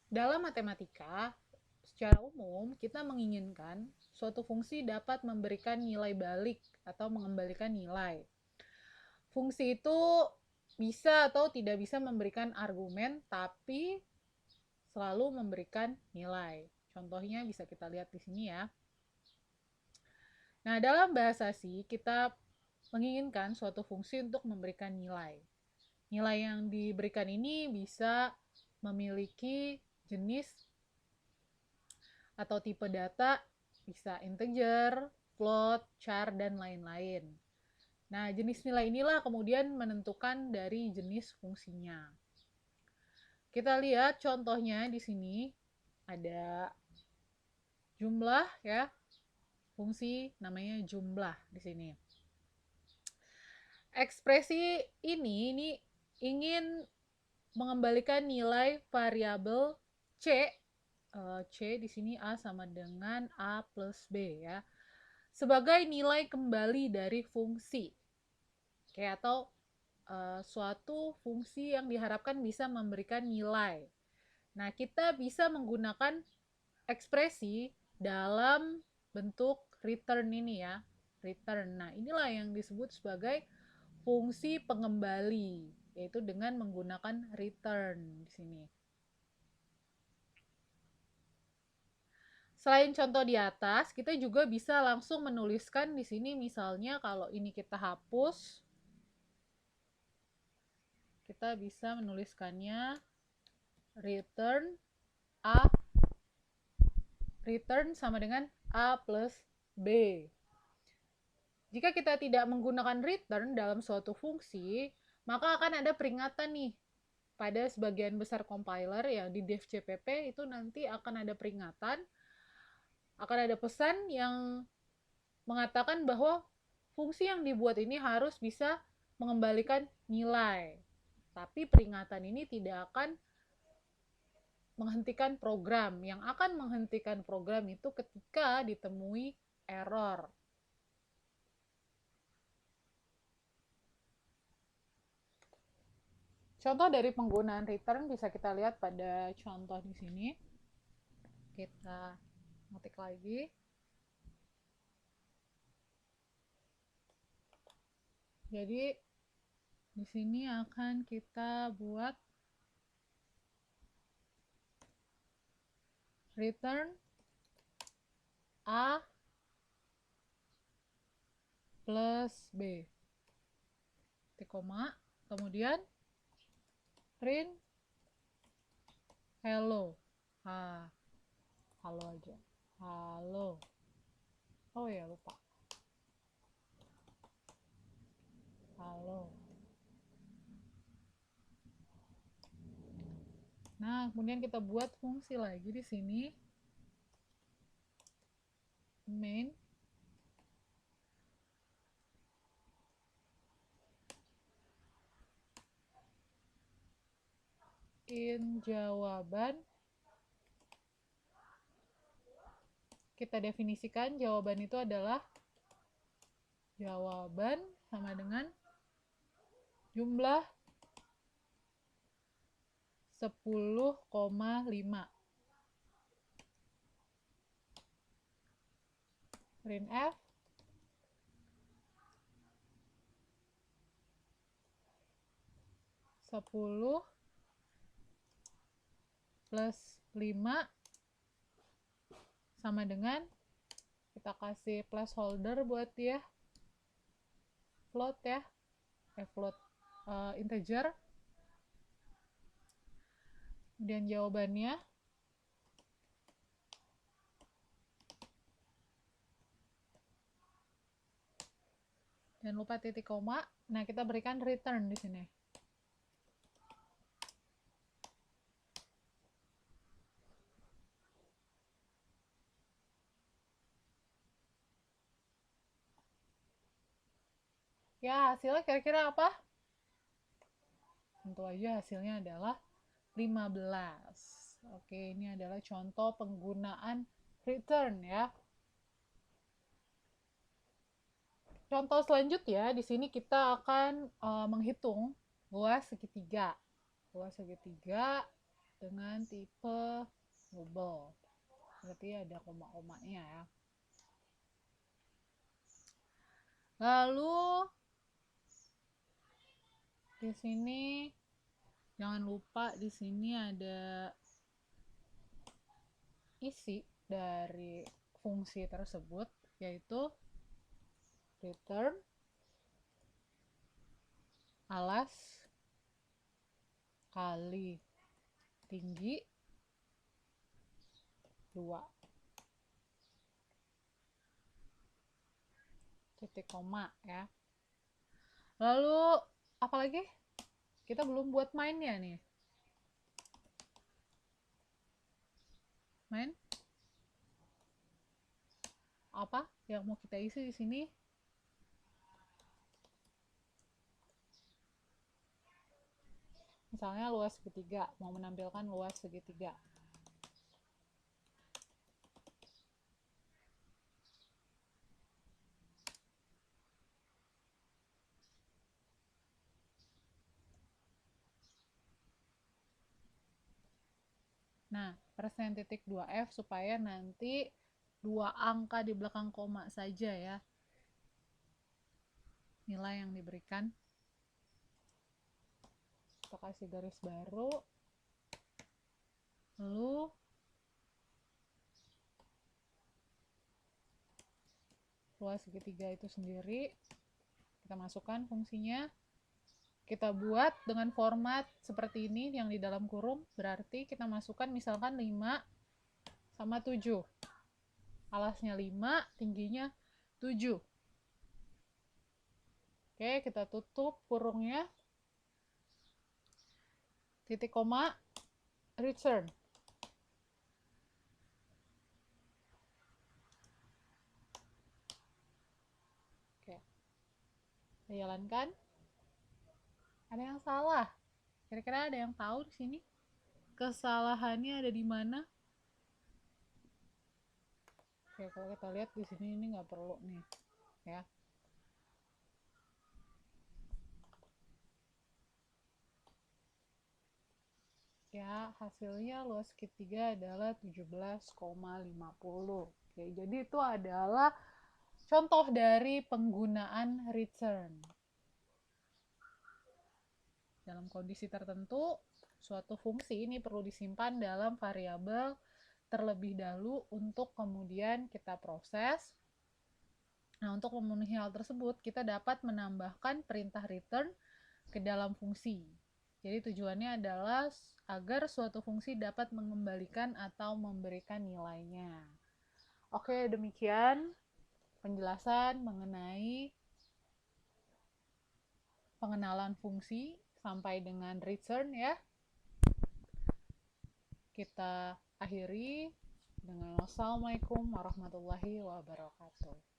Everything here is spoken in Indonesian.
Dalam matematika, secara umum kita menginginkan suatu fungsi dapat memberikan nilai balik atau mengembalikan nilai. Fungsi itu bisa atau tidak bisa memberikan argumen, tapi selalu memberikan nilai. Contohnya bisa kita lihat di sini ya. Nah, dalam bahasa C, kita menginginkan suatu fungsi untuk memberikan nilai. Nilai yang diberikan ini bisa memiliki jenis atau tipe data, bisa integer, float, char, dan lain-lain. Nah, jenis nilai inilah kemudian menentukan dari jenis fungsinya. Kita lihat contohnya di sini ada jumlah ya, fungsi namanya jumlah di sini. Ekspresi ini ingin mengembalikan nilai variabel C. C di sini A sama dengan A plus B ya. Sebagai nilai kembali dari fungsi. Oke, atau suatu fungsi yang diharapkan bisa memberikan nilai. Nah, kita bisa menggunakan ekspresi dalam bentuk return ini ya. Return. Nah, inilah yang disebut sebagai fungsi pengembali, yaitu dengan menggunakan return di sini. Selain contoh di atas, kita juga bisa langsung menuliskan di sini misalnya kalau ini kita hapus, kita bisa menuliskannya return A, return sama dengan A plus B. Jika kita tidak menggunakan return dalam suatu fungsi, maka akan ada peringatan nih pada sebagian besar compiler ya di dev CPP itu nanti akan ada peringatan, akan ada pesan yang mengatakan bahwa fungsi yang dibuat ini harus bisa mengembalikan nilai. Tapi peringatan ini tidak akan menghentikan program. Yang akan menghentikan program itu ketika ditemui error. Contoh dari penggunaan return bisa kita lihat pada contoh di sini. Kita ngetik lagi. Jadi di sini akan kita buat return A plus B. Titik koma, kemudian print hello. Halo aja. Halo. Oh ya, lupa. Halo. Nah, kemudian kita buat fungsi lagi di sini. Main. In jawaban. Kita definisikan jawaban itu adalah jawaban sama dengan jumlah 10,5. Printf 10 plus 5 sama dengan, kita kasih placeholder buat dia float ya, float integer. Kemudian jawabannya jangan lupa titik koma. Nah, kita berikan return di sini. Ya, hasilnya kira-kira apa? Tentu aja hasilnya adalah 15. Oke, ini adalah contoh penggunaan return ya. Contoh selanjutnya, di sini kita akan menghitung luas segitiga. Luas segitiga dengan tipe double. Berarti ada koma-komanya ya. Lalu di sini jangan lupa di sini ada isi dari fungsi tersebut, yaitu return alas kali tinggi 2 titik koma ya. Lalu apalagi? Kita belum buat mainnya nih. Main apa yang mau kita isi di sini? Misalnya luas segitiga, mau menampilkan luas segitiga. Nah, persen titik 2F supaya nanti 2 angka di belakang koma saja ya nilai yang diberikan. Kita kasih garis baru, lalu luas segitiga itu sendiri kita masukkan fungsinya, kita buat dengan format seperti ini yang di dalam kurung. Berarti kita masukkan misalkan 5 sama 7, alasnya 5, tingginya 7. Oke, kita tutup kurungnya, titik koma, return. Oke, kita jalankan. Ada yang salah? Kira-kira ada yang tahu di sini kesalahannya ada di mana? Oke, kalau kita lihat di sini ini nggak perlu nih, ya. Ya, hasilnya luas segitiga adalah 17,50. Oke, jadi itu adalah contoh dari penggunaan return. Dalam kondisi tertentu, suatu fungsi ini perlu disimpan dalam variabel terlebih dahulu untuk kemudian kita proses. Nah, untuk memenuhi hal tersebut, kita dapat menambahkan perintah return ke dalam fungsi. Jadi tujuannya adalah agar suatu fungsi dapat mengembalikan atau memberikan nilainya. Oke, demikian penjelasan mengenai pengenalan fungsi sampai dengan return ya. Kita akhiri dengan wassalamualaikum warahmatullahi wabarakatuh.